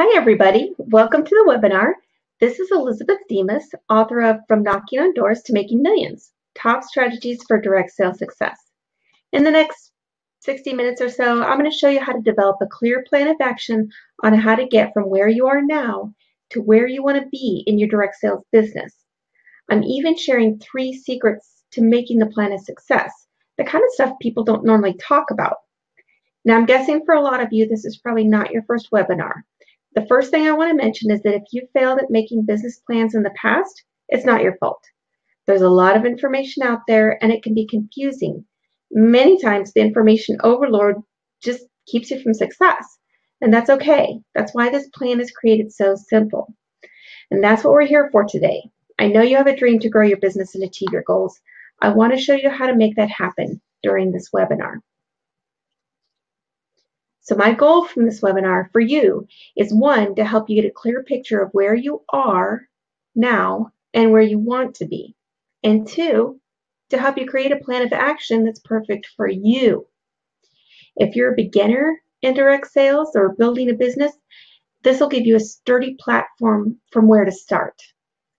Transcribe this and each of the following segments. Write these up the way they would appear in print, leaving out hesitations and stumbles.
Hi, everybody. Welcome to the webinar. This is Elizabeth Demas, author of From Knocking on Doors to Making Millions, Top Strategies for Direct Sales Success. In the next 60 minutes or so, I'm going to show you how to develop a clear plan of action on how to get from where you are now to where you want to be in your direct sales business. I'm even sharing 3 secrets to making the plan a success, the kind of stuff people don't normally talk about. Now, I'm guessing for a lot of you, this is probably not your first webinar. The first thing I want to mention is that if you failed at making business plans in the past, it's not your fault. There's a lot of information out there and it can be confusing. Many times the information overload just keeps you from success, and that's okay. That's why this plan is created so simple. And that's what we're here for today. I know you have a dream to grow your business and achieve your goals. I want to show you how to make that happen during this webinar. So my goal from this webinar for you is, 1, to help you get a clear picture of where you are now and where you want to be. And 2, to help you create a plan of action that's perfect for you. If you're a beginner in direct sales or building a business, this will give you a sturdy platform from where to start.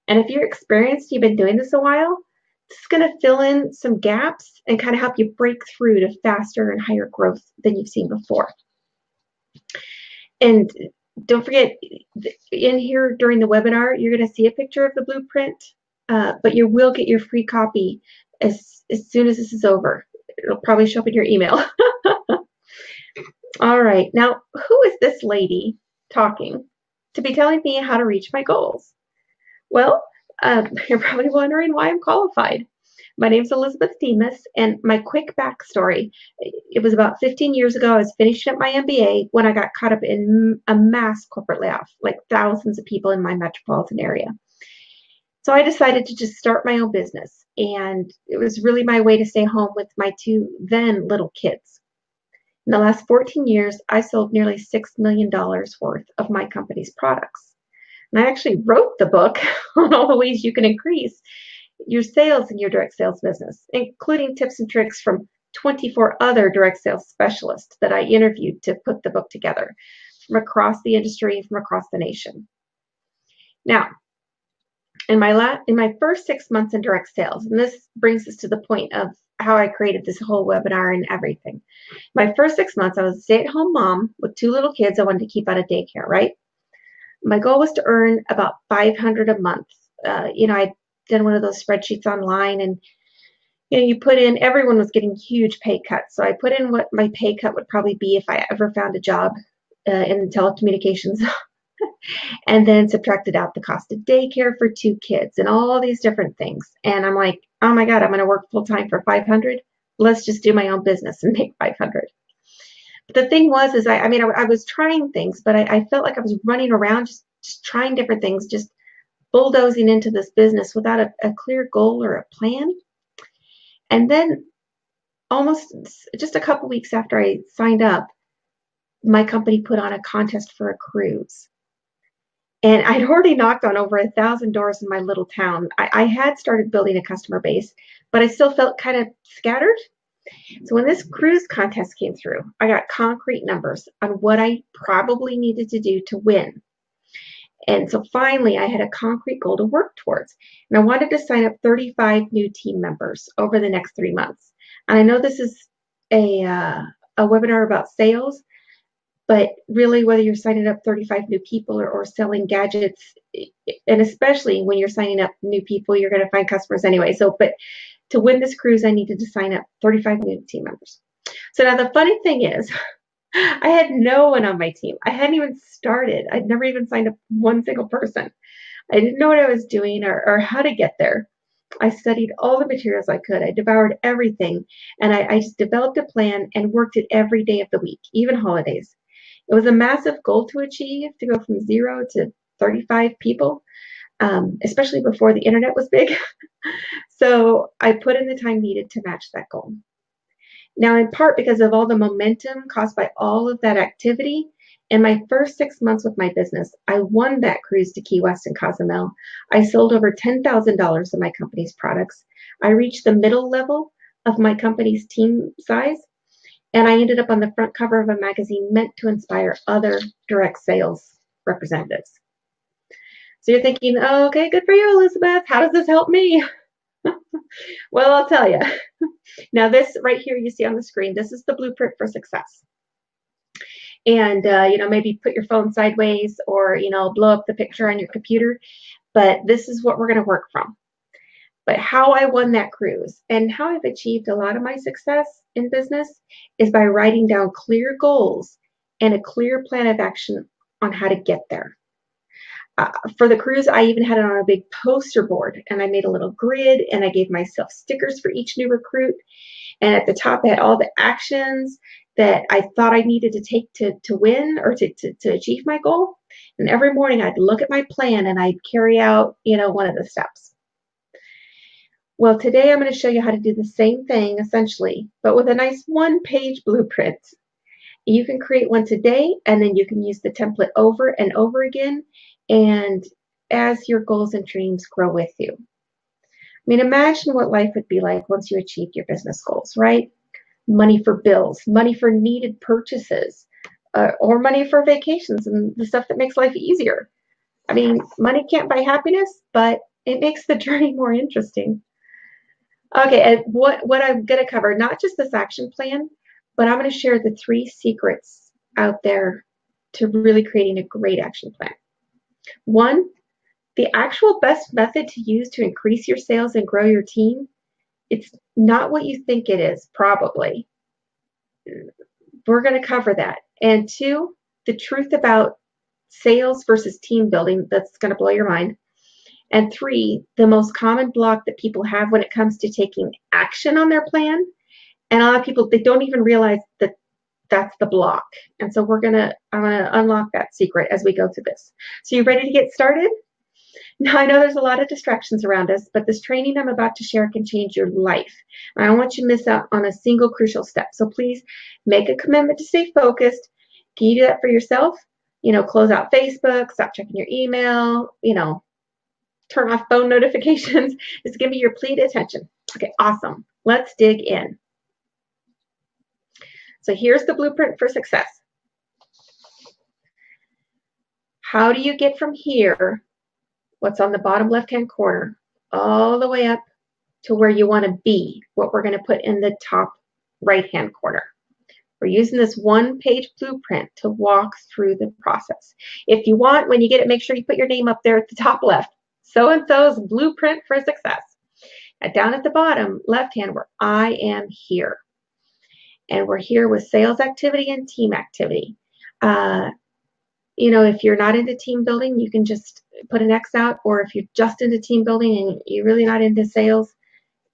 And if you're experienced, you've been doing this a while, this is going to fill in some gaps and kind of help you break through to faster and higher growth than you've seen before. And don't forget, in here during the webinar, you're going to see a picture of the blueprint, but you will get your free copy as soon as this is over. It'll probably show up in your email. All right, now who is this lady talking to be telling me how to reach my goals? Well, you're probably wondering why I'm qualified. My name's Elizabeth Demas, and my quick backstory, it was about 15 years ago. I was finishing up my MBA when I got caught up in a mass corporate layoff, like thousands of people in my metropolitan area. So I decided to just start my own business, and it was really my way to stay home with my 2 then little kids. In the last 14 years, I sold nearly $6 million worth of my company's products. And I actually wrote the book on all the ways you can increase your sales in your direct sales business, including tips and tricks from 24 other direct sales specialists that I interviewed to put the book together from across the industry, from across the nation. Now, in my first 6 months in direct sales, and this brings us to the point of how I created this whole webinar and everything. My first 6 months, I was a stay-at-home mom with 2 little kids I wanted to keep out of daycare, right? My goal was to earn about $500 a month. I'd done one of those spreadsheets online, and you put in, everyone was getting huge pay cuts. So I put in what my pay cut would probably be if I ever found a job in telecommunications, and then subtracted out the cost of daycare for 2 kids and all these different things. And I'm like, oh my God, I'm going to work full time for $500. Let's just do my own business and make $500. But the thing was, is I was trying things, but I felt like I was running around just trying different things, just bulldozing into this business without a clear goal or a plan. And then almost just a couple weeks after I signed up, my company put on a contest for a cruise. And I'd already knocked on over 1,000 doors in my little town. I had started building a customer base, but I still felt kind of scattered. So when this cruise contest came through, I got concrete numbers on what I probably needed to do to win. And so finally, I had a concrete goal to work towards. And I wanted to sign up 35 new team members over the next 3 months. And I know this is a webinar about sales, but really whether you're signing up 35 new people or selling gadgets, and especially when you're signing up new people, you're going to find customers anyway. But to win this cruise, I needed to sign up 35 new team members. So now the funny thing is, I had no one on my team. I hadn't even started. I'd never even signed up one single person. I didn't know what I was doing or how to get there. I studied all the materials I could. I devoured everything. And I just developed a plan and worked it every day of the week, even holidays. It was a massive goal to achieve, to go from 0 to 35 people, especially before the internet was big. So I put in the time needed to match that goal. Now, in part because of all the momentum caused by all of that activity, in my first 6 months with my business, I won that cruise to Key West and Cozumel. I sold over $10,000 of my company's products. I reached the middle level of my company's team size, and I ended up on the front cover of a magazine meant to inspire other direct sales representatives. So you're thinking, oh, okay, good for you, Elizabeth. How does this help me? Well, I'll tell you. Now, this right here you see on the screen, this is the blueprint for success. And, maybe put your phone sideways or, blow up the picture on your computer. But this is what we're going to work from. But how I won that cruise and how I've achieved a lot of my success in business is by writing down clear goals and a clear plan of action on how to get there. For the cruise, I even had it on a big poster board, and I made a little grid, and I gave myself stickers for each new recruit. And at the top, I had all the actions that I thought I needed to take to win or to achieve my goal. And every morning, I'd look at my plan and I'd carry out, one of the steps. Well, today I'm going to show you how to do the same thing, essentially, but with a nice one-page blueprint. You can create one today, and then you can use the template over and over again, and as your goals and dreams grow with you. I mean, imagine what life would be like once you achieved your business goals, right? Money for bills, money for needed purchases, or money for vacations and the stuff that makes life easier. I mean, money can't buy happiness, but it makes the journey more interesting. Okay, and what I'm going to cover, not just this action plan, but I'm going to share the 3 secrets out there to really creating a great action plan. 1, the actual best method to use to increase your sales and grow your team, it's not what you think it is, probably. We're going to cover that. And 2, the truth about sales versus team building, that's going to blow your mind. And 3, the most common block that people have when it comes to taking action on their plan. And a lot of people, they don't even realize that that's the block. And so I'm going to unlock that secret as we go through this. So you ready to get started? Now, I know there's a lot of distractions around us, but this training I'm about to share can change your life. I don't want you to miss out on a single crucial step. So please make a commitment to stay focused. Can you do that for yourself? Close out Facebook, stop checking your email, turn off phone notifications. Just give me your complete attention. Okay, awesome. Let's dig in. So here's the blueprint for success. How do you get from here, what's on the bottom left-hand corner, all the way up to where you want to be, what we're going to put in the top right-hand corner? We're using this one-page blueprint to walk through the process. If you want, when you get it, make sure you put your name up there at the top left. So-and-so's blueprint for success. And down at the bottom left-hand, where I am here. And we're here with sales activity and team activity. If you're not into team building, you can just put an X out. Or if you're just into team building and you're really not into sales,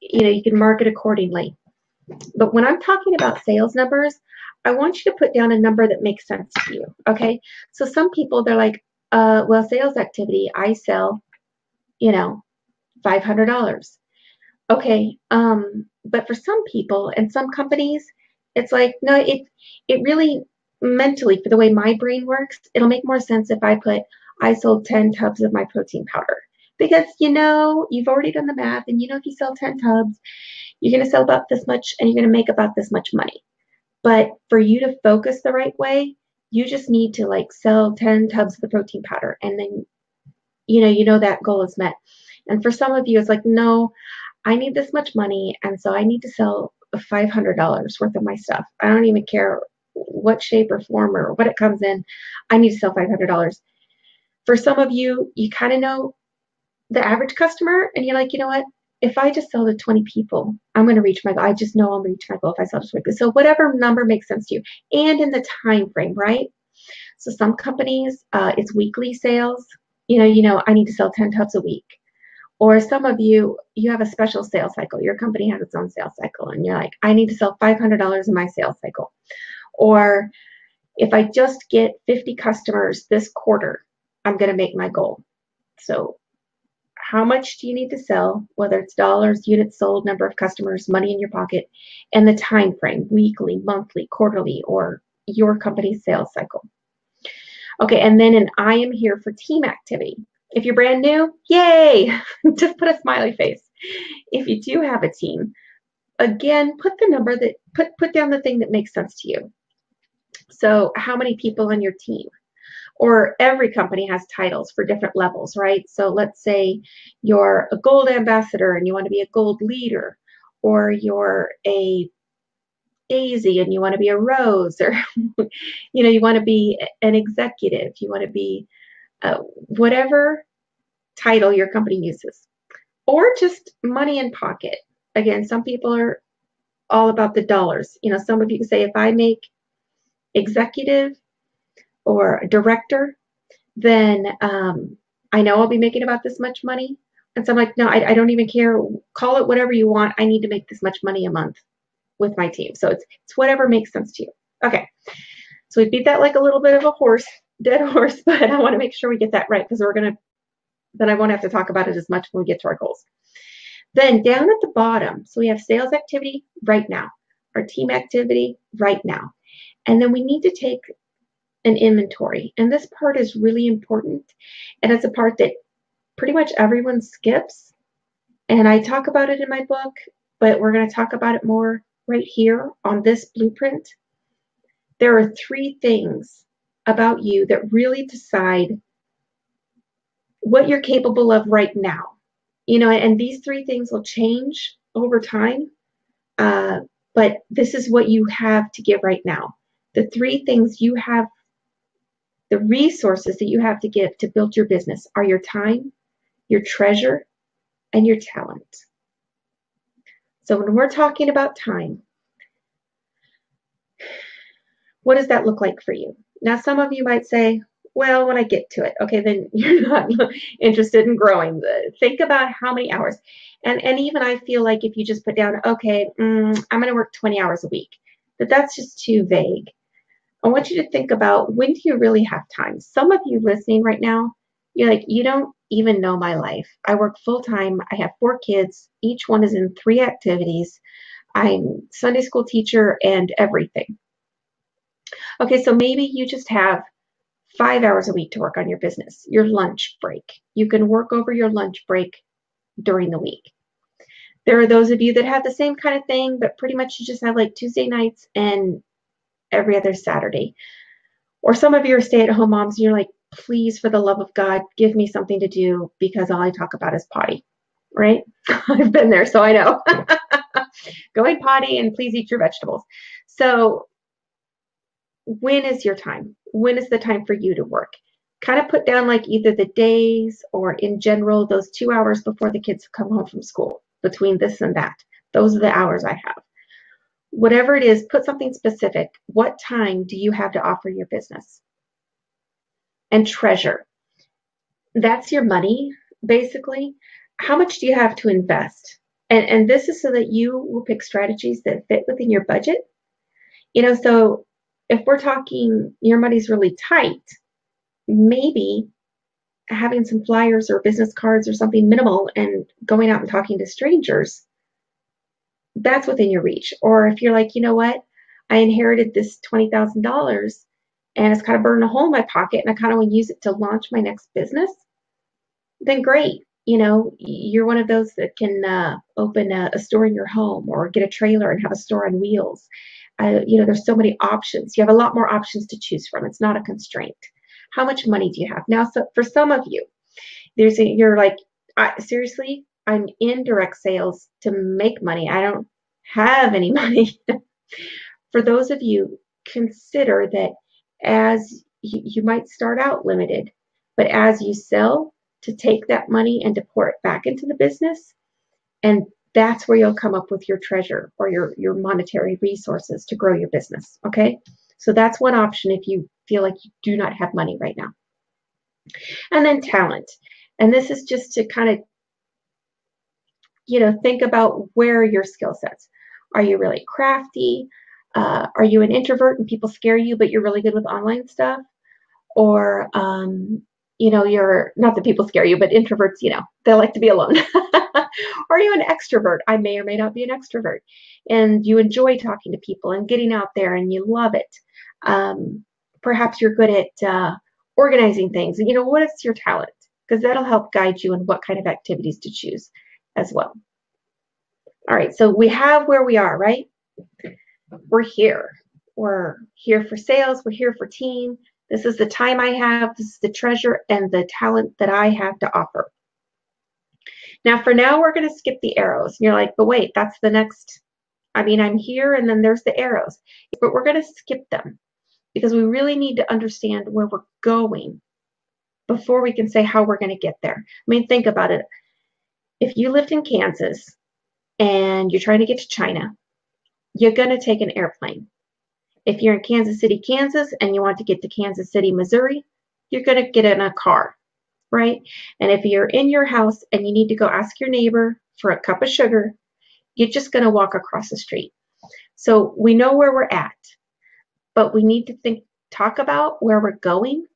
you can mark it accordingly. But when I'm talking about sales numbers, I want you to put down a number that makes sense to you, okay? So some people, they're like, well, sales activity, I sell, $500. Okay, but for some people and some companies, it's like, no, it really mentally, for the way my brain works, it'll make more sense if I put, I sold 10 tubs of my protein powder. Because, you've already done the math, and if you sell 10 tubs, you're going to sell about this much, and you're going to make about this much money. But for you to focus the right way, you just need to sell 10 tubs of the protein powder, and then, that goal is met. And for some of you, it's like, no, I need this much money, and so I need to sell $500 worth of my stuff. I don't even care what shape or form or what it comes in. I need to sell $500. For some of you, you kind of know the average customer, and you're like, you know what? If I just sell to 20 people, I'm going to reach my goal. I just know I'll reach my goal if I sell to 20 people. So whatever number makes sense to you, and in the time frame, right? So some companies, it's weekly sales. I need to sell 10 tubs a week. Or some of you, you have a special sales cycle. Your company has its own sales cycle, and you're like, I need to sell $500 in my sales cycle. Or if I just get 50 customers this quarter, I'm going to make my goal. So how much do you need to sell, whether it's dollars, units sold, number of customers, money in your pocket, and the time frame, weekly, monthly, quarterly, or your company's sales cycle. Okay, and then an I am here for team activity. If you're brand new, yay, just put a smiley face. If you do have a team, again, put the number that, put down the thing that makes sense to you. So how many people on your team? Or every company has titles for different levels, right? So let's say you're a gold ambassador and you want to be a gold leader, or you're a daisy and you want to be a rose, or you want to be an executive, you want to be whatever title your company uses, or just money in pocket. Again, some people are all about the dollars. Some of you can say, if I make executive or director, then I know I'll be making about this much money. And so I'm like, no, I don't even care. Call it whatever you want. I need to make this much money a month with my team. So it's whatever makes sense to you. Okay. So we beat that like a little bit of a dead horse, but I want to make sure we get that right, because then I won't have to talk about it as much when we get to our goals. Then down at the bottom, so we have sales activity right now, our team activity right now. And then we need to take an inventory. And this part is really important. And it's a part that pretty much everyone skips. And I talk about it in my book, but we're going to talk about it more right here on this blueprint. There are 3 things about you that really decide what you're capable of right now. And these 3 things will change over time. But this is what you have to give right now. The 3 things you have, the resources that you have to give to build your business, are your time, your treasure, and your talent. So when we're talking about time, what does that look like for you? Now, some of you might say, well, when I get to it, okay, then you're not interested in growing. Think about how many hours. And even I feel like if you just put down, okay, I'm going to work 20 hours a week, that's just too vague. I want you to think about, when do you really have time? Some of you listening right now, you're like, you don't even know my life. I work full time. I have 4 kids. Each one is in 3 activities. I'm Sunday school teacher and everything. Okay, so maybe you just have 5 hours a week to work on your business, your lunch break. You can work over your lunch break during the week. There are those of you that have the same kind of thing, but pretty much you just have like Tuesday nights and every other Saturday. Or some of you are stay-at-home moms and you're like, please, for the love of God, give me something to do, because all I talk about is potty, right? I've been there, so I know. Going potty and please eat your vegetables. So when is your time? When is the time for you to work? Kind of put down like either the days or in general, those 2 hours before the kids come home from school, between this and that. Those are the hours I have. Whatever it is, put something specific. What time do you have to offer your business? And treasure. That's your money, basically. How much do you have to invest? And this is so that you will pick strategies that fit within your budget. So if we're talking your money's really tight, maybe having some flyers or business cards or something minimal and going out and talking to strangers, that's within your reach. Or if you're like, you know what, I inherited this $20,000 and it's kind of burning a hole in my pocket and I kind of want to use it to launch my next business, then great. You're one of those that can open a store in your home or get a trailer and have a store on wheels. There's so many options. You have a lot more options to choose from. It's not a constraint. How much money do you have? Now, so for some of you, you're like, seriously, I'm in direct sales to make money. I don't have any money. For those of you, consider that as you might start out limited, but as you sell, to take that money and to pour it back into the business. And that's where you'll come up with your treasure or your monetary resources to grow your business. Okay. So that's one option if you feel like you do not have money right now. And then talent. And this is just to kind of, think about where are your skill sets. Are you really crafty? Are you an introvert and people scare you, but you're really good with online stuff? Or, you're not that people scare you, but introverts, they like to be alone. Are you an extrovert? I may or may not be an extrovert. And you enjoy talking to people and getting out there and you love it. Perhaps you're good at organizing things. What is your talent? Because that'll help guide you in what kind of activities to choose as well. All right, so we have where we are, right? We're here. We're here for sales. We're here for team. This is the time I have. This is the treasure and the talent that I have to offer. Now, for now, we're going to skip the arrows. And you're like, but wait, that's the next. I mean, I'm here and then there's the arrows. But we're going to skip them because we really need to understand where we're going before we can say how we're going to get there. I mean, think about it. If you lived in Kansas and you're trying to get to China, you're going to take an airplane. If you're in Kansas City, Kansas, and you want to get to Kansas City, Missouri, you're going to get in a car, right? And if you're in your house and you need to go ask your neighbor for a cup of sugar, you're just going to walk across the street. So we know where we're at, but we need to talk about where we're going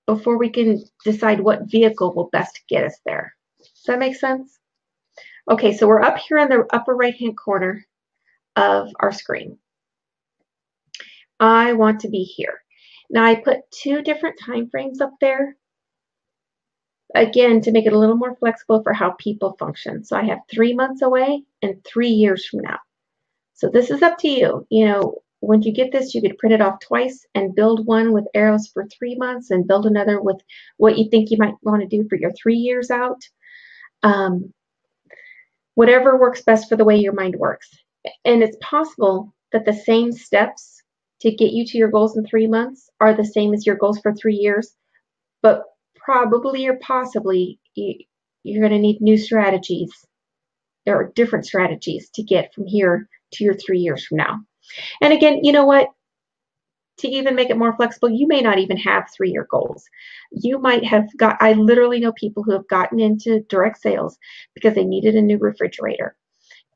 before we can decide what vehicle will best get us there. Does that make sense? Okay, so we're up here in the upper right-hand corner of our screen. I want to be here. Now I put 2 different time frames up there, again, to make it a little more flexible for how people function. So I have 3 months away and 3 years from now. So this is up to you. You know, when you get this, you could print it off twice and build one with arrows for 3 months and build another with what you think you might want to do for your 3 years out. Whatever works best for the way your mind works. And it's possible that the same steps to get you to your goals in 3 months are the same as your goals for 3 years, but probably or possibly you're going to need new strategies or different strategies to get from here to your 3 years from now. And again, you know what? To even make it more flexible, you may not even have 3-year goals. You might have I literally know people who have gotten into direct sales because they needed a new refrigerator.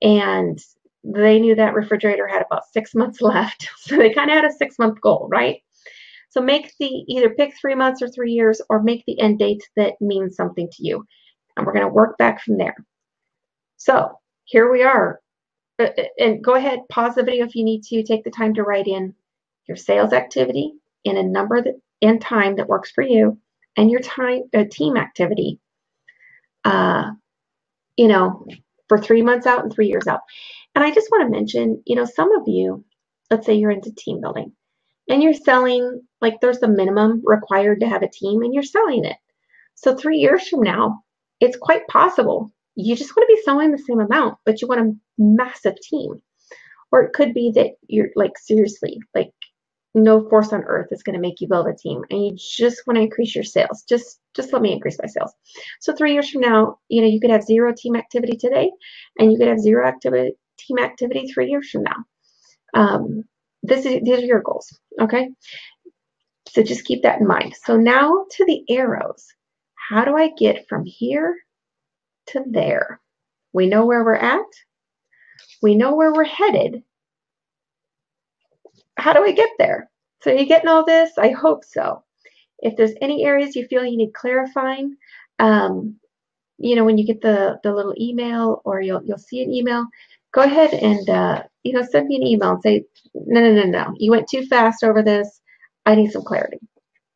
And they knew that refrigerator had about 6 months left. So they kind of had a 6-month goal, right? So either pick 3 months or 3 years, or make the end date that means something to you. And we're going to work back from there. So here we are. And go ahead, pause the video if you need to. Take the time to write in your sales activity in a number and time that works for you, and your team activity, you know, for 3 months out and 3 years out. And I just want to mention, you know, some of you, let's say you're into team building and you're selling, like there's the minimum required to have a team and you're selling it. So 3 years from now, it's quite possible you just want to be selling the same amount, but you want a massive team. Or it could be that you're like, seriously, like no force on earth is going to make you build a team and you just want to increase your sales. Just let me increase my sales. So 3 years from now, you know, you could have 0 team activity today and you could have 0 team activity 3 years from now. These are your goals, okay? So just keep that in mind. So now to the arrows. How do I get from here to there? We know where we're at. We know where we're headed. How do I get there? So are you getting all this? I hope so. If there's any areas you feel you need clarifying, you know, when you get the little email or you'll see an email, go ahead and, you know, send me an email and say, no, you went too fast over this. I need some clarity.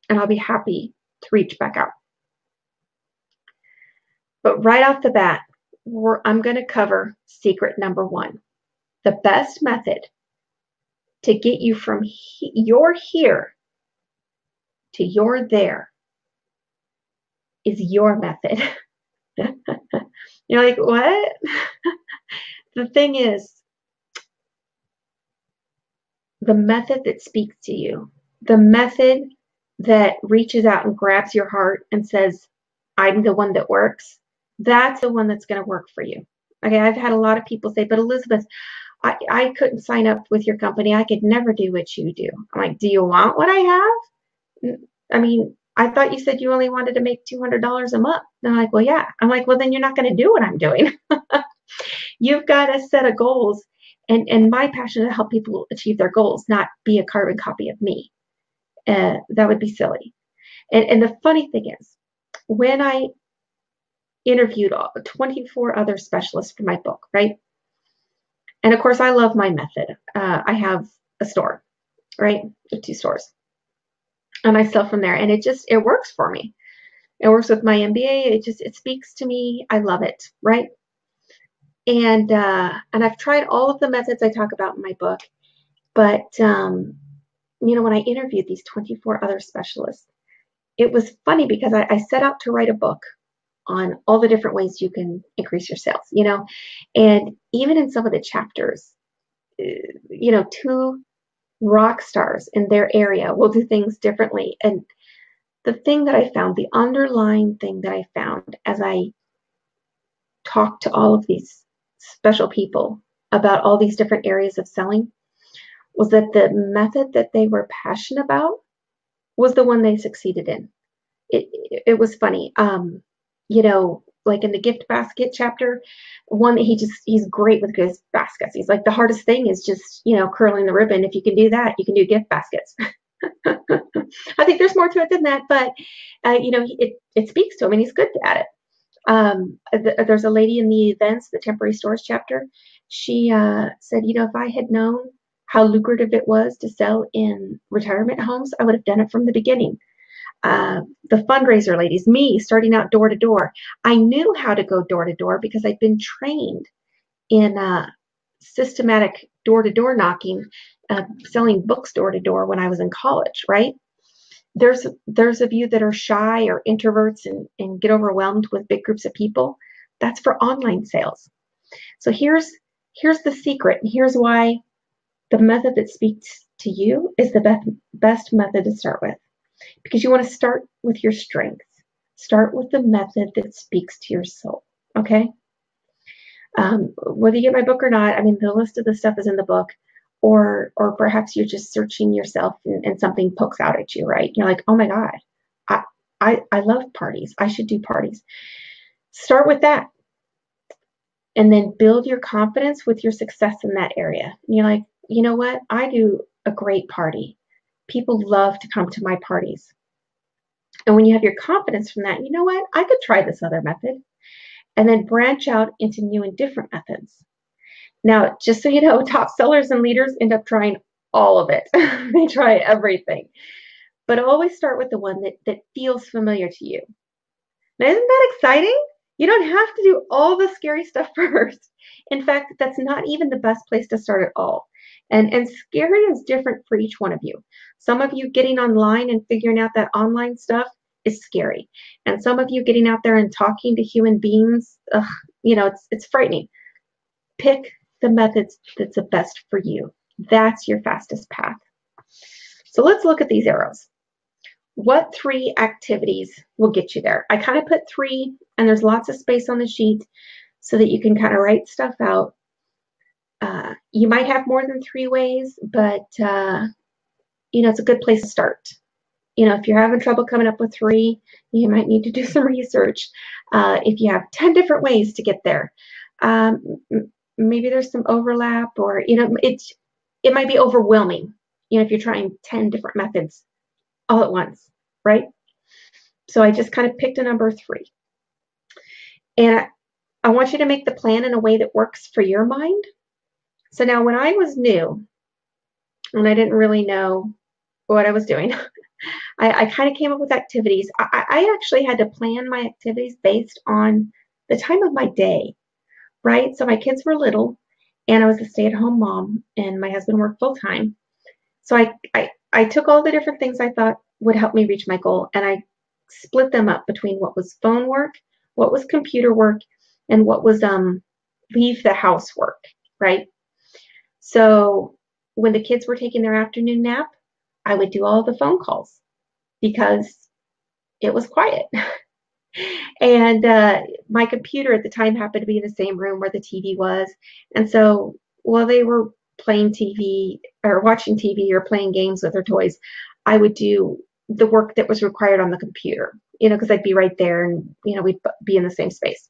And I'll be happy to reach back out. But right off the bat, I'm going to cover secret number 1. The best method to get you from your here to your there is your method. You're like, what? The thing is, the method that speaks to you, the method that reaches out and grabs your heart and says, I'm the one that works, that's the one that's going to work for you. Okay, I've had a lot of people say, but Elizabeth, I couldn't sign up with your company. I could never do what you do. I'm like, do you want what I have? I mean, I thought you said you only wanted to make $200 a month. And I'm like, well, yeah. I'm like, well, then you're not going to do what I'm doing. You've got a set of goals. And my passion is to help people achieve their goals, not be a carbon copy of me. That would be silly. And the funny thing is, when I interviewed 24 other specialists for my book, right? And of course, I love my method. I have a store, right? 2 stores. And I sell from there. And it works for me. It works with my MBA. It speaks to me. I love it, right? And I've tried all of the methods I talk about in my book, but when I interviewed these 24 other specialists, it was funny because I set out to write a book on all the different ways you can increase your sales. And even in some of the chapters, two rock stars in their area will do things differently. And the thing that I found, the underlying thing that I found as I talked to all of these special people about all these different areas of selling, was that the method that they were passionate about was the one they succeeded in. It was funny. Like in the gift basket chapter, one that he's great with gift baskets. He's like, the hardest thing is just, curling the ribbon. If you can do that, you can do gift baskets. I think there's more to it than that, but it speaks to him and he's good at it. There's a lady in the events, the temporary stores chapter. She said, if I had known how lucrative it was to sell in retirement homes, I would have done it from the beginning. The fundraiser ladies, me starting out door to door. I knew how to go door to door because I'd been trained in systematic door to door knocking, selling books door to door when I was in college, right? There's of you that are shy or introverts and get overwhelmed with big groups of people. That's for online sales. So here's the secret, and here's why the method that speaks to you is the best method to start with. Because you want to start with your strengths. Start with the method that speaks to your soul. Okay? Whether you get my book or not, the list of the stuff is in the book, or perhaps you're just searching yourself and something pokes out at you, right? You're like, oh my God, I love parties. I should do parties. Start with that. And then build your confidence with your success in that area. And you're like, you know what? I do a great party. People love to come to my parties. And when you have your confidence from that, you know what? I could try this other method. And then branch out into new and different methods. Now, just so you know, top sellers and leaders end up trying all of it. They try everything. But always start with the one that feels familiar to you. Now, isn't that exciting? You don't have to do all the scary stuff first. In fact, that's not even the best place to start at all. And scary is different for each one of you. Some of you getting online and figuring out that online stuff is scary. And some of you getting out there and talking to human beings, it's frightening. Pick the methods that's the best for you. That's your fastest path. So let's look at these arrows. What 3 activities will get you there? I kind of put 3, and there's lots of space on the sheet so that you can kind of write stuff out. You might have more than 3 ways, but it's a good place to start. If you're having trouble coming up with 3, you might need to do some research. If you have 10 different ways to get there, maybe there's some overlap, or it might be overwhelming. If you're trying 10 different methods all at once, right? So I just kind of picked a number 3, and I want you to make the plan in a way that works for your mind. So now, when I was new and I didn't really know what I was doing, I kind of came up with activities. I actually had to plan my activities based on the time of my day, right? So my kids were little, and I was a stay-at-home mom, and my husband worked full-time. So I took all the different things I thought would help me reach my goal, and I split them up between what was phone work, what was computer work, and what was leave the house work, right? So when the kids were taking their afternoon nap, I would do all the phone calls because it was quiet. And my computer at the time happened to be in the same room where the TV was. And so while they were playing TV or watching TV or playing games with their toys, I would do the work that was required on the computer, because I'd be right there and, we'd be in the same space.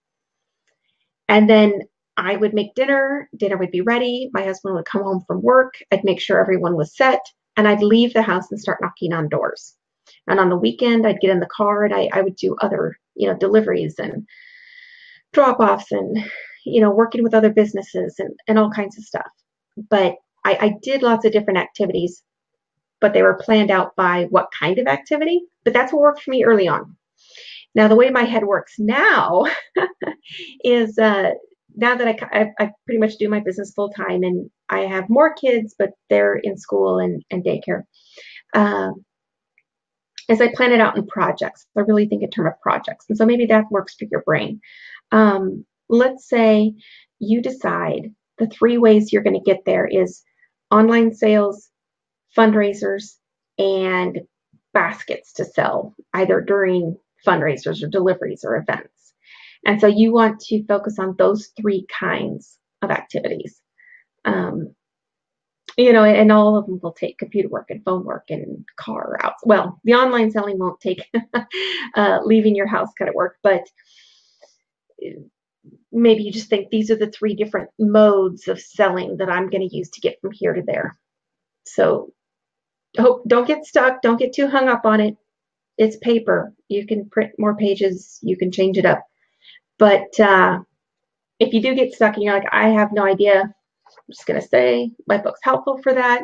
And then I would make dinner. Dinner would be ready. My husband would come home from work. I'd make sure everyone was set, and I'd leave the house and start knocking on doors. And on the weekend, I'd get in the car and I would do other, deliveries and drop-offs and, working with other businesses and all kinds of stuff. But I did lots of different activities, but they were planned out by what kind of activity. But that's what worked for me early on. Now, the way my head works now is now that I pretty much do my business full time, and I have more kids, but they're in school and daycare. is I plan it out in projects. I really think in terms of projects. And so maybe that works for your brain. Let's say you decide the 3 ways you're going to get there is online sales, fundraisers, and baskets to sell either during fundraisers or deliveries or events. And so you want to focus on those 3 kinds of activities. And all of them will take computer work and phone work and car out. Well, the online selling won't take leaving your house kind of work, but maybe you just think these are the 3 different modes of selling that I'm going to use to get from here to there. So don't get stuck. Don't get too hung up on it. It's paper. You can print more pages. You can change it up. But if you do get stuck and you're like, I have no idea, I'm just going to say my book's helpful for that.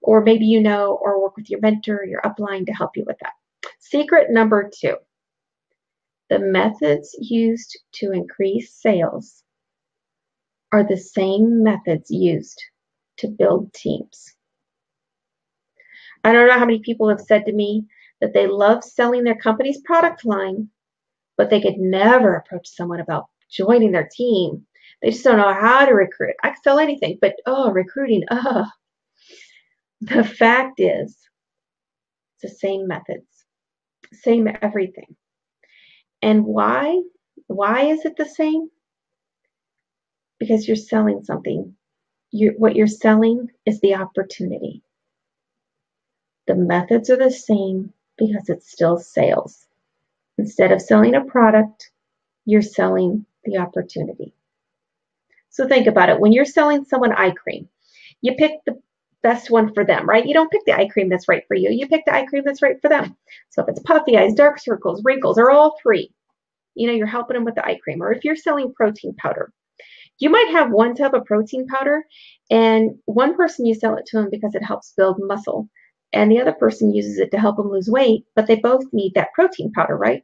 Or maybe or work with your mentor, your upline to help you with that. Secret number 2. The methods used to increase sales are the same methods used to build teams. I don't know how many people have said to me that they love selling their company's product line, but they could never approach someone about joining their team. They just don't know how to recruit. I can sell anything, but recruiting, The fact is, it's the same methods, same everything. And why? Why is it the same? Because you're selling something. What you're selling is the opportunity. The methods are the same because it's still sales. Instead of selling a product, you're selling the opportunity. So think about it. When you're selling someone eye cream, you pick the best one for them, right? You don't pick the eye cream that's right for you. You pick the eye cream that's right for them. So if it's puffy eyes, dark circles, wrinkles, or all 3, you're helping them with the eye cream. Or if you're selling protein powder, you might have one tub of protein powder, and one person you sell it to them because it helps build muscle, and the other person uses it to help them lose weight, but they both need that protein powder, right?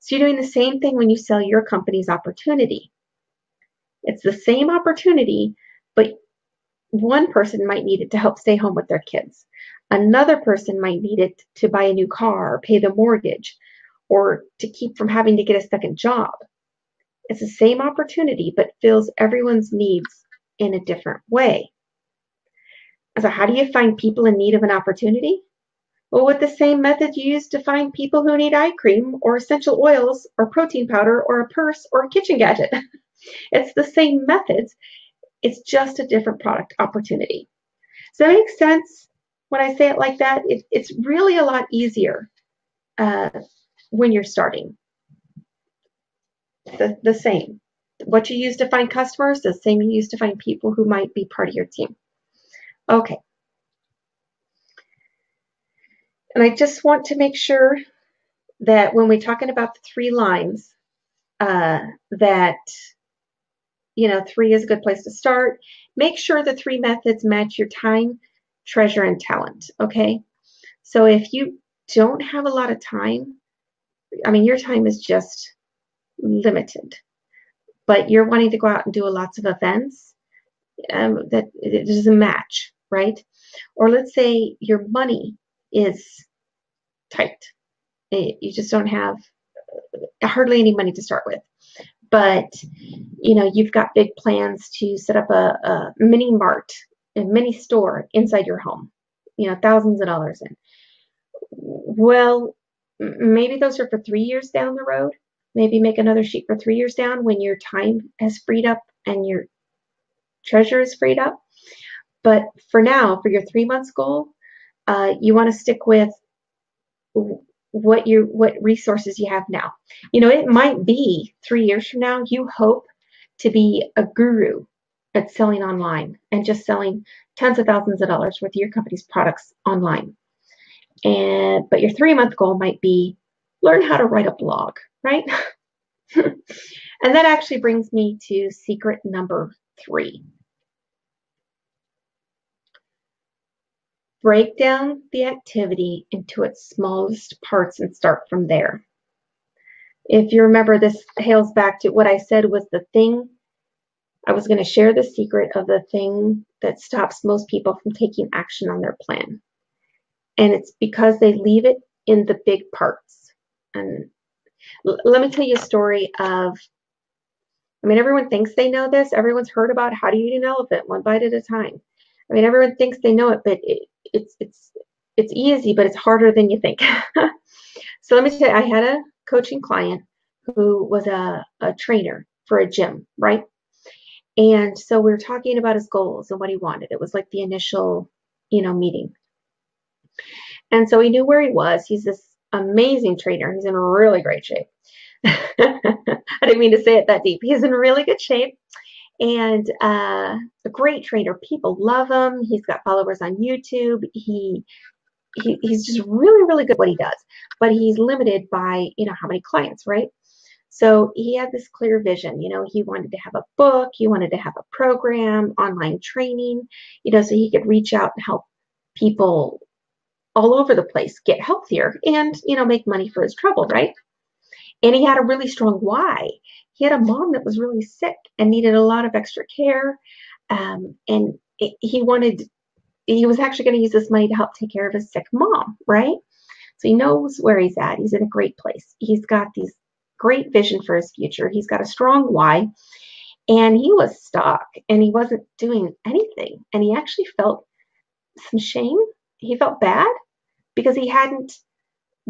So you're doing the same thing when you sell your company's opportunity. It's the same opportunity, but one person might need it to help stay home with their kids. Another person might need it to buy a new car or pay the mortgage or to keep from having to get a second job. It's the same opportunity, but fills everyone's needs in a different way. So how do you find people in need of an opportunity? Well, with the same method you use to find people who need eye cream or essential oils or protein powder or a purse or a kitchen gadget. It's the same methods. It's just a different product opportunity. Does that make sense when I say it like that? It's really a lot easier when you're starting. The same. What you use to find customers, the same you use to find people who might be part of your team. Okay. And I just want to make sure that when we're talking about the 3 lines, that 3 is a good place to start. Make sure the 3 methods match your time, treasure, and talent. Okay. So if you don't have a lot of time, your time is just limited, but you're wanting to go out and do lots of events, that it doesn't match, right? Or let's say your money is tight. You just don't have hardly any money to start with. But, you've got big plans to set up a mini mart, a mini store inside your home, thousands of dollars in. Well, maybe those are for 3 years down the road. Maybe make another sheet for 3 years down when your time has freed up and your treasure is freed up. But for now, for your 3 months goal, you want to stick with what resources you have now. It might be 3 years from now, you hope to be a guru at selling online and just selling tens of thousands of dollars worth of your company's products online. But your 3-month goal might be learn how to write a blog, right? And that actually brings me to secret number 3. Break down the activity into its smallest parts and start from there. If you remember, this hails back to what I said was the thing. I was going to share the secret of the thing that stops most people from taking action on their plan. And it's because they leave it in the big parts. And let me tell you a story of, I mean, everyone thinks they know this. Everyone's heard about how to eat an elephant one bite at a time. I mean, everyone thinks they know it, but it's easy, but it's harder than you think. So let me tell you, I had a coaching client who was a trainer for a gym, right? And so we were talking about his goals and what he wanted. It was like the initial, meeting. And so he knew where he was. He's this amazing trainer. He's in really great shape. I didn't mean to say it that deep. He's in really good shape and a great trainer. People love him. He's got followers on YouTube. He's just really, really good at what he does, but he's limited by, how many clients, right? So he had this clear vision. He wanted to have a book. He wanted to have a program, online training, so he could reach out and help people all over the place get healthier and, make money for his trouble, right? And he had a really strong why. He had a mom that was really sick and needed a lot of extra care. And he was actually going to use this money to help take care of his sick mom, right? So he knows where he's at. He's in a great place. He's got these great vision for his future. He's got a strong why. And he was stuck and he wasn't doing anything. And he actually felt some shame. He felt bad because he hadn't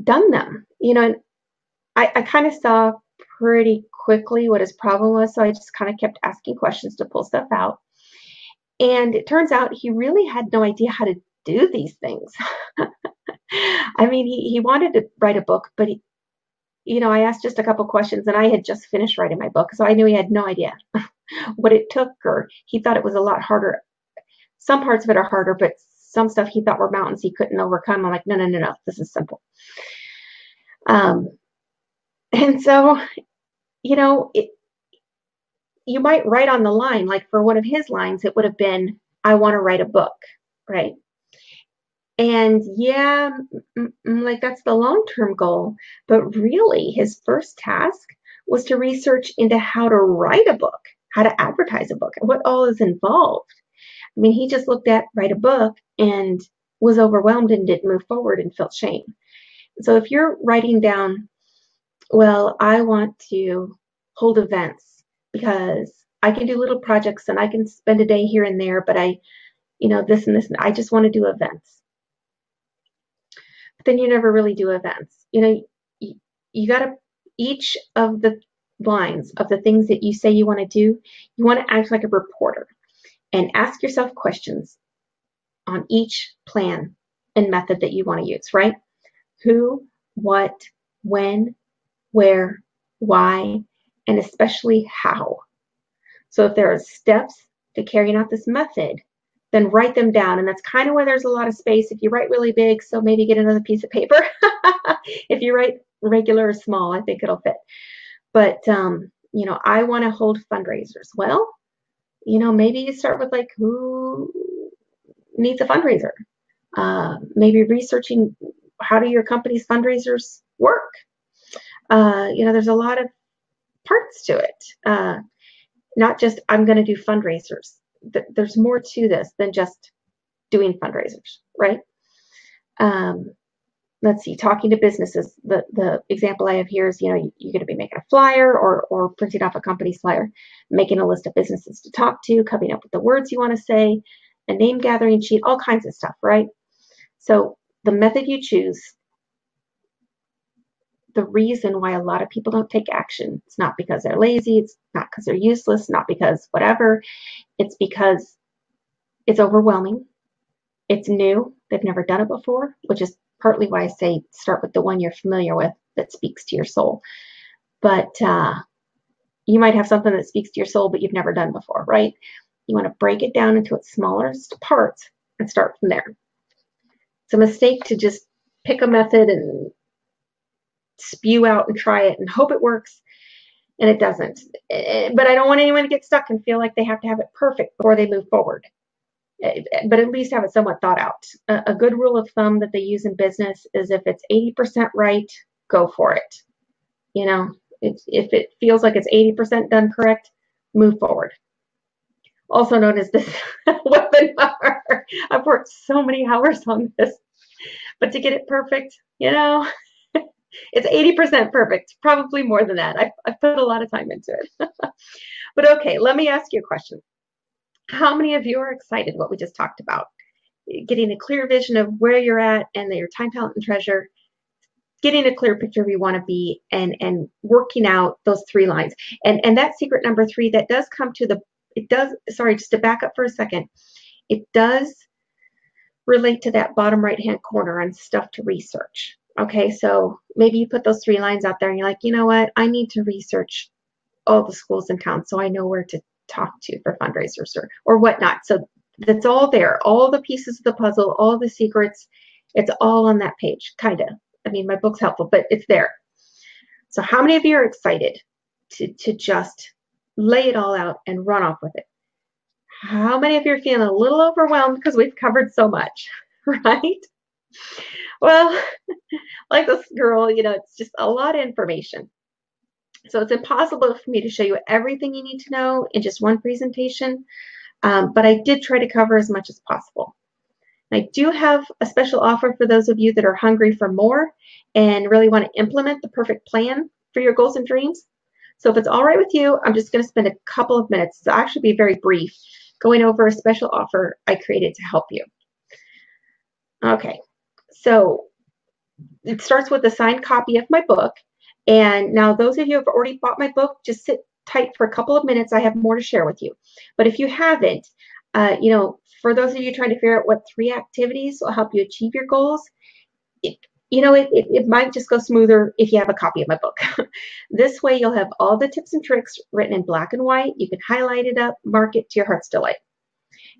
done them, and I kind of saw pretty quickly what his problem was. So I just kind of kept asking questions to pull stuff out. And it turns out he really had no idea how to do these things. I mean, he wanted to write a book, but I asked just a couple questions and I had just finished writing my book. So I knew he had no idea what it took, or he thought it was a lot harder. Some parts of it are harder, but some stuff he thought were mountains he couldn't overcome. I'm like, no, this is simple. And so, you might write on the line, like for one of his lines, it would have been, I want to write a book, right? And yeah, like that's the long-term goal. But really, his first task was to research into how to write a book, how to advertise a book, what all is involved. I mean, he just looked at write a book and was overwhelmed and didn't move forward and felt shame. So if you're writing down, well, I want to hold events because I can do little projects and I can spend a day here and there, but this and this, and I just want to do events. But then you never really do events. You got to, each of the lines of the things that you say you want to do, you want to act like a reporter and ask yourself questions on each plan and method that you want to use, right? Who, what, when, where, why, and especially how. So if there are steps to carrying out this method, then write them down. And that's kind of where there's a lot of space. If you write really big, so maybe get another piece of paper. If you write regular or small, I think it'll fit. But, I want to hold fundraisers. Well, maybe you start with like, who needs a fundraiser? Maybe researching how do your company's fundraisers work? There's a lot of parts to it. Not just, I'm going to do fundraisers. There's more to this than just doing fundraisers, right? Let's see, talking to businesses. The example I have here is, you're going to be making a flyer or printing off a company's flyer, making a list of businesses to talk to, coming up with the words you want to say, a name gathering sheet, all kinds of stuff, right? So the method you choose, the reason why a lot of people don't take action, it's not because they're lazy, it's not because they're useless, not because whatever, it's because it's overwhelming, it's new, they've never done it before, which is partly why I say start with the one you're familiar with that speaks to your soul. But you might have something that speaks to your soul but you've never done before, right? You want to break it down into its smallest parts and start from there. It's a mistake to just pick a method and spew out and try it and hope it works, and it doesn't. But I don't want anyone to get stuck and feel like they have to have it perfect before they move forward. But at least have it somewhat thought out. A good rule of thumb that they use in business is if it's 80% right, go for it. If it feels like it's 80% done correct, move forward. Also known as this webinar. I've worked so many hours on this. But to get it perfect, it's 80% perfect, probably more than that. I've put a lot of time into it. But okay, let me ask you a question. How many of you are excited what we just talked about? Getting a clear vision of where you're at and your time, talent, and treasure, getting a clear picture of where you want to be, and working out those 3 lines. And that secret number 3, that does come to sorry, just to back up for a second, it does relate to that bottom right-hand corner on stuff to research. Okay, so maybe you put those 3 lines out there and you're like, you know what, I need to research all the schools in town so I know where to talk to for fundraisers or whatnot. So that's all there, all the pieces of the puzzle, all the secrets, it's all on that page, kind of. I mean, my book's helpful, but it's there. So how many of you are excited to just lay it all out and run off with it? How many of you are feeling a little overwhelmed because we've covered so much, right? Well, like this girl, it's just a lot of information. So it's impossible for me to show you everything you need to know in just one presentation, but I did try to cover as much as possible. I do have a special offer for those of you that are hungry for more and really want to implement the perfect plan for your goals and dreams. So if it's all right with you, I'm just going to spend a couple of minutes, to actually be very brief, going over a special offer I created to help you. Okay, so it starts with a signed copy of my book. And now those of you who have already bought my book, just sit tight for a couple of minutes. I have more to share with you. But if you haven't, for those of you trying to figure out what 3 activities will help you achieve your goals, it might just go smoother if you have a copy of my book. This way you'll have all the tips and tricks written in black and white. You can highlight it up, mark it to your heart's delight.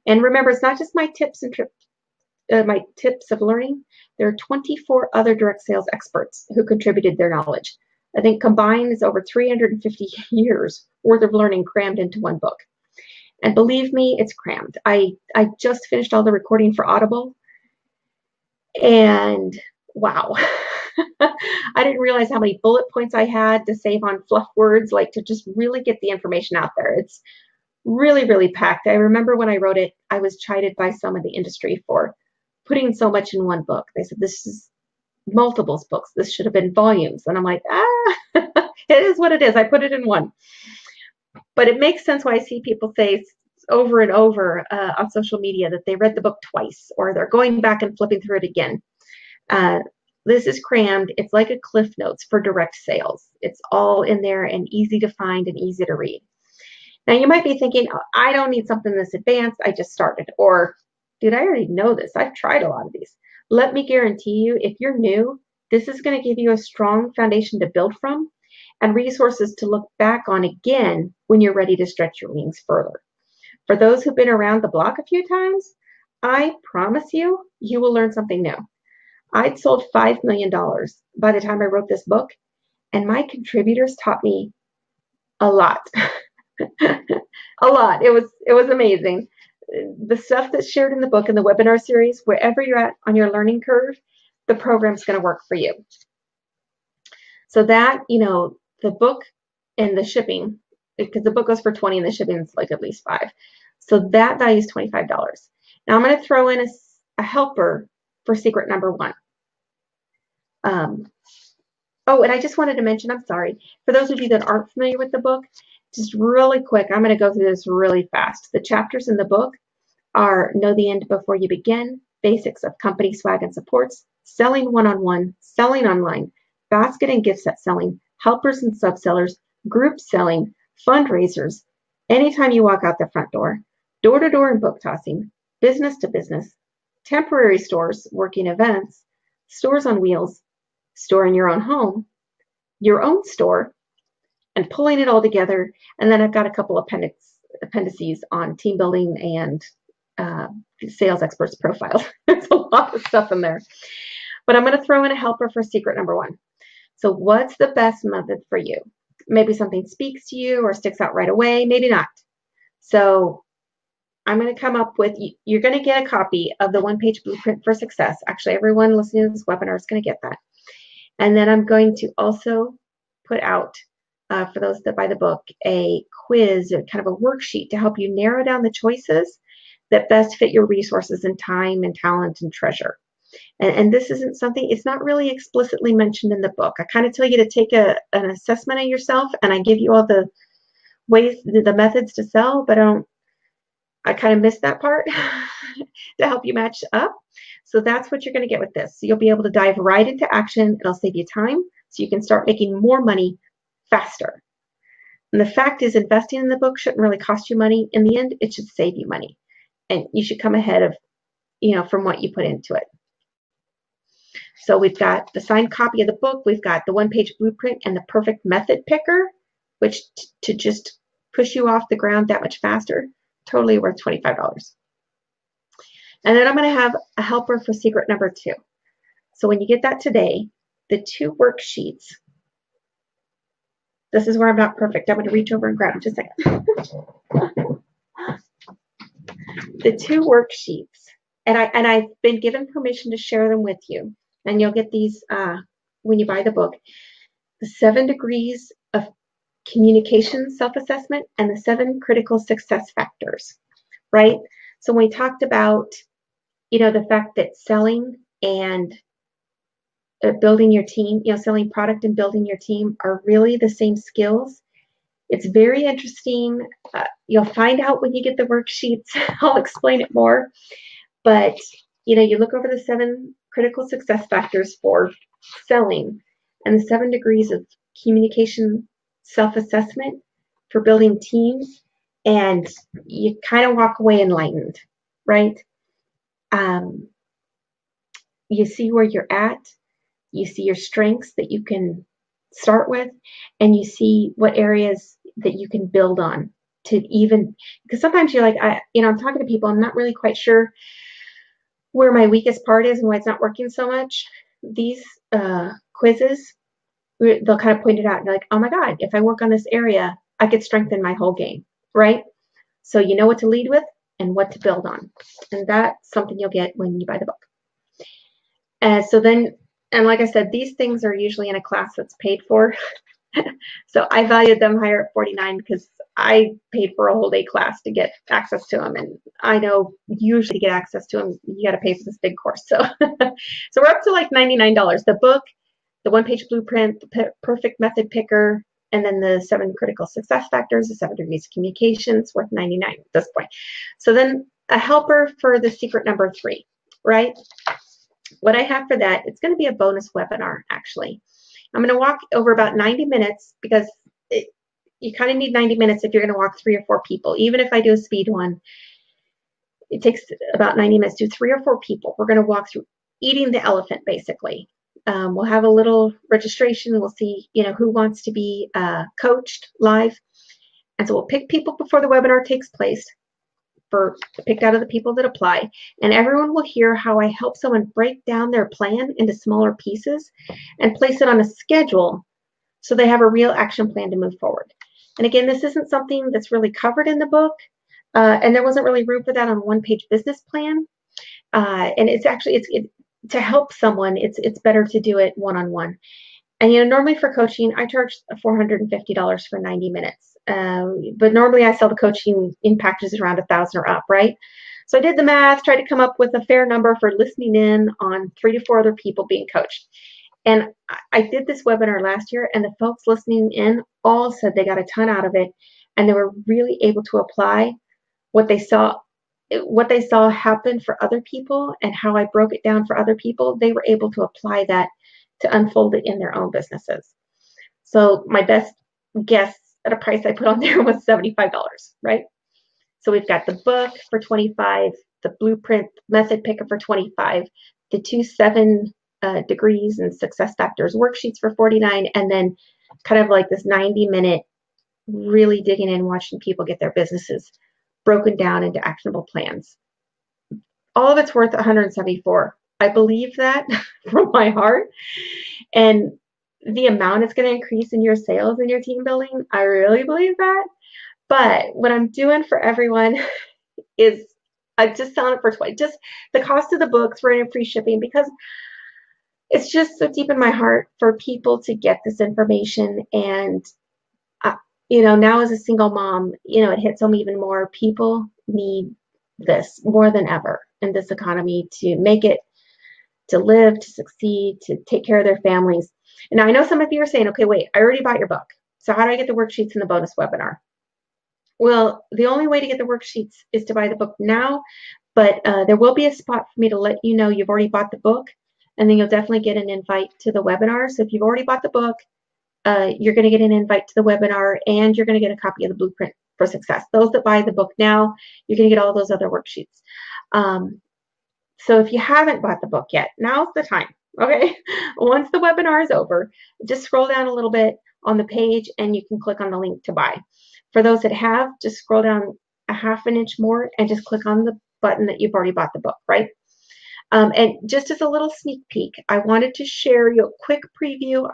And remember, it's not just my tips and my tips of learning. There are 24 other direct sales experts who contributed their knowledge. I think combined is over 350 years worth of learning crammed into one book. And believe me, it's crammed. I just finished all the recording for Audible, and wow. I didn't realize how many bullet points I had to save on fluff words, like to just really get the information out there. It's really, really packed. I remember when I wrote it, I was chided by some of the industry for putting so much in one book. They said, this is multiples books. This should have been volumes. And I'm like, it is what it is. I put it in one. But it makes sense why I see people say over and over on social media that they read the book twice, or they're going back and flipping through it again. This is crammed. It's like a Cliff Notes for direct sales. It's all in there and easy to find and easy to read. Now you might be thinking, oh, I don't need something this advanced. I just started. Or, dude, I already know this. I've tried a lot of these. Let me guarantee you, if you're new, this is going to give you a strong foundation to build from and resources to look back on again when you're ready to stretch your wings further. For those who've been around the block a few times, I promise you, you will learn something new. I'd sold $5 million by the time I wrote this book, and my contributors taught me a lot. A lot. It was amazing. The stuff that's shared in the book and the webinar series, wherever you're at on your learning curve, the program's going to work for you. So that, the book and the shipping, because the book goes for $20 and the shipping is like at least $5. So that value is $25. Now I'm going to throw in a helper for secret number 1. Oh, and I just wanted to mention, I'm sorry, for those of you that aren't familiar with the book, just really quick, I'm going to go through this really fast. The chapters in the book are Know the End Before You Begin, Basics of Company Swag and Supports, Selling One-on-One, Selling Online, Basket and Gift Set Selling, Helpers and Subsellers, Group Selling, Fundraisers, Anytime You Walk Out the Front Door, Door-to-Door and Book Tossing, Business to Business, Temporary Stores, Working Events, Stores on Wheels, Store in Your Own Home, Your Own Store, and pulling it all together. And then I've got a couple appendices on team building and sales experts profiles. There's a lot of stuff in there. But I'm going to throw in a helper for secret number 1. So what's the best method for you? Maybe something speaks to you or sticks out right away, maybe not. So I'm going to come up with, you're going to get a copy of the one-page blueprint for success. Actually, everyone listening to this webinar is going to get that. And then I'm going to also put out, for those that buy the book, a quiz, kind of a worksheet to help you narrow down the choices that best fit your resources and time and talent and treasure. And this isn't something, it's not really explicitly mentioned in the book. I kind of tell you to take an assessment of yourself, and I give you all the ways, the methods to sell, but I kind of missed that part to help you match up. So that's what you're going to get with this. So you'll be able to dive right into action. It'll save you time so you can start making more money faster. And the fact is, investing in the book shouldn't really cost you money. In the end, it should save you money. And you should come ahead of, from what you put into it. So we've got the signed copy of the book. We've got the one-page blueprint and the perfect method picker, which to just push you off the ground that much faster, totally worth $25. And then I'm going to have a helper for secret number 2. So when you get that today, the 2 worksheets. This is where I'm not perfect. I'm going to reach over and grab them just a second. The 2 worksheets, and I've been given permission to share them with you, and you'll get these when you buy the book. The 7 degrees of communication self-assessment and the 7 critical success factors, right? So when we talked about, the fact that selling and building your team, selling product and building your team are really the same skills. It's very interesting. You'll find out when you get the worksheets. I'll explain it more. But, you look over the 7 critical success factors for selling and the 7 degrees of communication self-assessment for building teams, and you kind of walk away enlightened, right? You see where you're at. You see your strengths that you can start with, and you see what areas that you can build on to because sometimes you're like, I'm talking to people, I'm not really quite sure where my weakest part is and why it's not working so much. These quizzes, they'll kind of point it out, and you're like, oh my God, if I work on this area, I could strengthen my whole game, right? So you know what to lead with and what to build on. And that's something you'll get when you buy the book. And like I said, these things are usually in a class that's paid for. So I valued them higher at $49 because I paid for a whole day class to get access to them. And I know usually to get access to them, you got to pay for this big course. So, so we're up to like $99. The book, the one-page blueprint, the perfect method picker, and then the 7 critical success factors, the 7 degrees of communication, it's worth $99 at this point. So then a helper for the secret number 3, right? What I have for that, it's going to be a bonus webinar, actually. I'm going to walk over about 90 minutes because you kind of need 90 minutes if you're going to walk 3 or 4 people. Even if I do a speed one, it takes about 90 minutes to do 3 or 4 people. We're going to walk through eating the elephant, basically. We'll have a little registration. We'll see, who wants to be coached live. And so we'll pick people before the webinar takes place, picked out of the people that apply, and everyone will hear how I help someone break down their plan into smaller pieces and place it on a schedule so they have a real action plan to move forward. And again, this isn't something that's really covered in the book, and there wasn't really room for that on a one-page business plan. And it's actually, to help someone, it's better to do it one-on-one. And normally for coaching, I charge $450 for 90 minutes. But normally I sell the coaching in packages around 1,000 or up, right? So I did the math, tried to come up with a fair number for listening in on 3 to 4 other people being coached. And I did this webinar last year, and the folks listening in all said they got a ton out of it, and they were really able to apply what they saw happen for other people and how I broke it down for other people. They were able to apply that to unfold it in their own businesses. So my best guess at a price I put on there was $75, right? So we've got the book for $25, the blueprint method picker for $25, the 2 7 degrees and success factors worksheets for $49, and then kind of like this 90-minute really digging in, watching people get their businesses broken down into actionable plans. All of it's worth $174. I believe that from my heart. And the amount it's going to increase in your sales and your team building, I really believe that. But what I'm doing for everyone is I'm just selling it for $20. Just the cost of the books, we're in free shipping, because it's just so deep in my heart for people to get this information. And now as a single mom, it hits home even more. People need this more than ever in this economy to make it to live, to succeed, to take care of their families. And now I know some of you are saying, okay, wait, I already bought your book. So how do I get the worksheets in the bonus webinar? Well, the only way to get the worksheets is to buy the book now, but there will be a spot for me to let you know you've already bought the book, and then you'll definitely get an invite to the webinar. So if you've already bought the book, you're going to get an invite to the webinar, and you're going to get a copy of the Blueprint for Success. Those that buy the book now, you're going to get all those other worksheets. So if you haven't bought the book yet, now's the time, okay? Once the webinar is over, just scroll down a little bit on the page and you can click on the link to buy. For those that have, just scroll down a half an inch more and just click on the button that you've already bought the book, right? And just as a little sneak peek, I wanted to share you a quick preview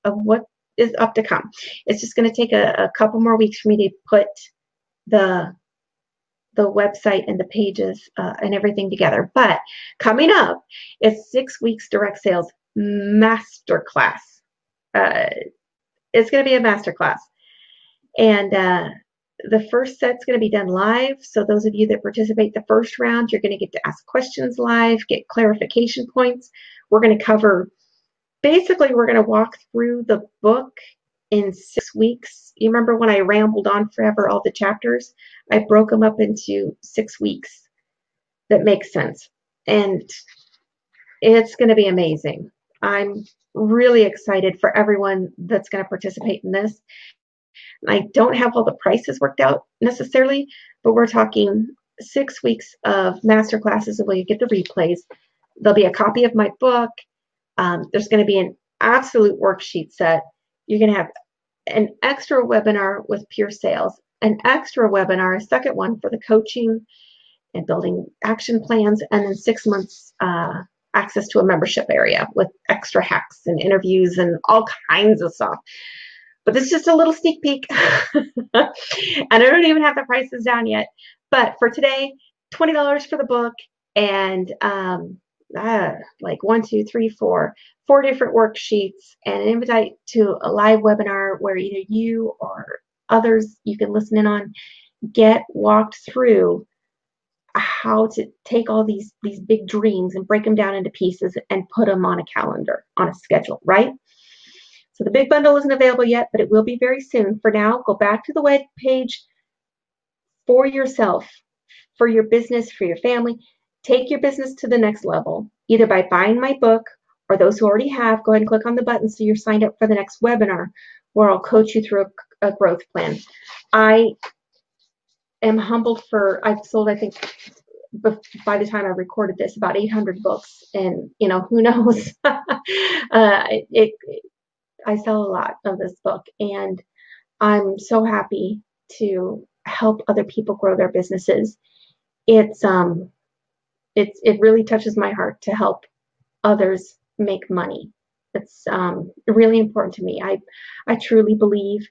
of what is up to come. It's just going to take a couple more weeks for me to put the website and the pages and everything together. But coming up is 6 weeks direct sales masterclass. It's going to be a masterclass. And the first set's going to be done live. So those of you that participate the first round, you're going to get to ask questions live, get clarification points. We're going to cover, basically, we're going to walk through the book in 6 weeks. You remember when I rambled on forever all the chapters? I broke them up into 6 weeks that make sense. And it's going to be amazing. I'm really excited for everyone that's going to participate in this. I don't have all the prices worked out necessarily, but we're talking 6 weeks of master classes where you get the replays. There'll be a copy of my book. There's going to be an absolute worksheet set. You're going to have an extra webinar with Pure Sales, an extra webinar, a second one for the coaching and building action plans, and then 6 months access to a membership area with extra hacks and interviews and all kinds of stuff. But this is just a little sneak peek. And I don't even have the prices down yet. But for today, $20 for the book and like 1, 2, 3, 4 different worksheets and an invite to a live webinar where either you or others you can listen in on get walked through how to take all these big dreams and break them down into pieces and put them on a calendar, on a schedule, right? So the big bundle isn't available yet, but it will be very soon. For now, go back to the web page for yourself, for your business, for your family. Take your business to the next level, either by buying my book, or those who already have, go ahead and click on the button so you're signed up for the next webinar where I'll coach you through a growth plan. I am humbled for, I've sold, I think, by the time I recorded this, about 800 books, and who knows. I sell a lot of this book, and I'm so happy to help other people grow their businesses. It really touches my heart to help others make money. It's really important to me. I truly believe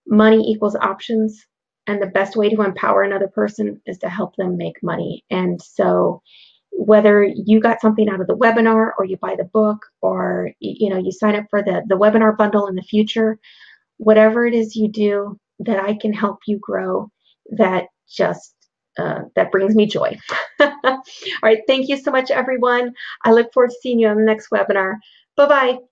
money equals options, and the best way to empower another person is to help them make money. And so whether you got something out of the webinar, or you buy the book, or you sign up for the webinar bundle in the future, whatever it is you do that I can help you grow, that just that brings me joy. All right, thank you so much, everyone. I look forward to seeing you on the next webinar. Bye-bye.